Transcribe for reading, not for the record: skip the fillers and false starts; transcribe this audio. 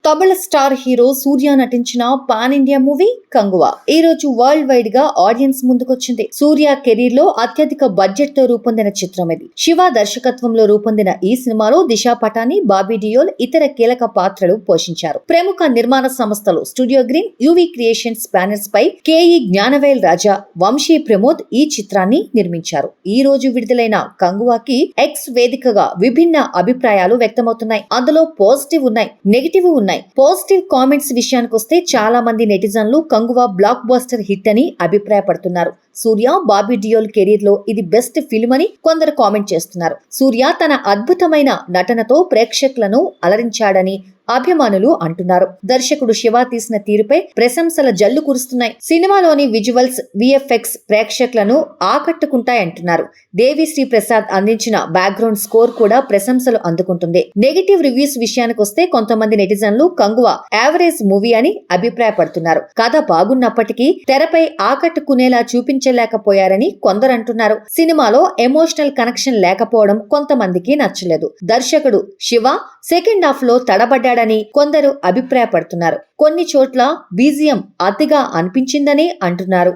తమిళ star hero సూర్య నటించిన pan India movie Kanguva ఈ రోజు వరల్డ్ వైడ్ గా ఆడియన్స్ ముందుకొచ్చింది. సూర్య కెరీర్ లో అత్యధిక బడ్జెట్ తో రూపొందిన చిత్రం ఇది. శివ దర్శకత్వంలో రూపొందిన ఈ సినిమాలో దిశా పటాని, బాబీ డియోల్ ఇతర కీలక పాత్రలు పోషించారు. ప్రముఖ నిర్మాణ సంస్థలు Studio Green, UV Creations banners పై కేఈ జ్ఞానవేల్ రాజా, వంశీ ప్రమోద్ ఈ చిత్రాన్ని నిర్మించారు. ఈ రోజు విడుదలైన కంగువాకి ఎక్స్ వేదికగా విభిన్న అభిప్రాయాలు వ్యక్తమవుతున్నాయి. అందులో పాజిటివ్ ఉన్నాయి, నెగిటివ్ ఉన్నాయి. పాజిటివ్ కామెంట్స్ విషయానికి వస్తే చాలా మంది నెటిజన్లు కంగువా బ్లాక్ బస్టర్ హిట్ అని అభిప్రాయపడుతున్నారు. సూర్య, బాబీ డియోల్ కెరీర్ లో ఇది బెస్ట్ ఫిల్మ్ అని కొందరు కామెంట్ చేస్తున్నారు. సూర్య తన అద్భుతమైన నటనతో ప్రేక్షకులను అలరించాడని అభిమానులు అంటున్నారు. దర్శకుడు శివ తీసిన తీరుపై ప్రశంసల జల్లు కురుస్తున్నాయి. సినిమాలోని విజువల్స్, విఎఫ్ఎక్స్ ప్రేక్షకులను ఆకట్టుకుంటాయంటున్నారు. దేవిశ్రీ ప్రసాద్ అందించిన బ్యాక్గ్రౌండ్ స్కోర్ కూడా ప్రశంసలు అందుకుంటుంది. నెగిటివ్ రివ్యూస్ విషయానికి వస్తే కొంతమంది నెటిజన్లు కంగువా యావరేజ్ మూవీ అని అభిప్రాయపడుతున్నారు. కథ బాగున్నప్పటికీ తెరపై ఆకట్టుకునేలా చూపించలేకపోయారని కొందరు అంటున్నారు. సినిమాలో ఎమోషనల్ కనెక్షన్ లేకపోవడం కొంతమందికి నచ్చలేదు. దర్శకుడు శివ సెకండ్ హాఫ్ లో తడబడ్డాడని కొందరు అభిప్రాయపడుతున్నారు. కొన్ని చోట్ల బీజిఎం అతిగా అనిపించిందని అంటున్నారు.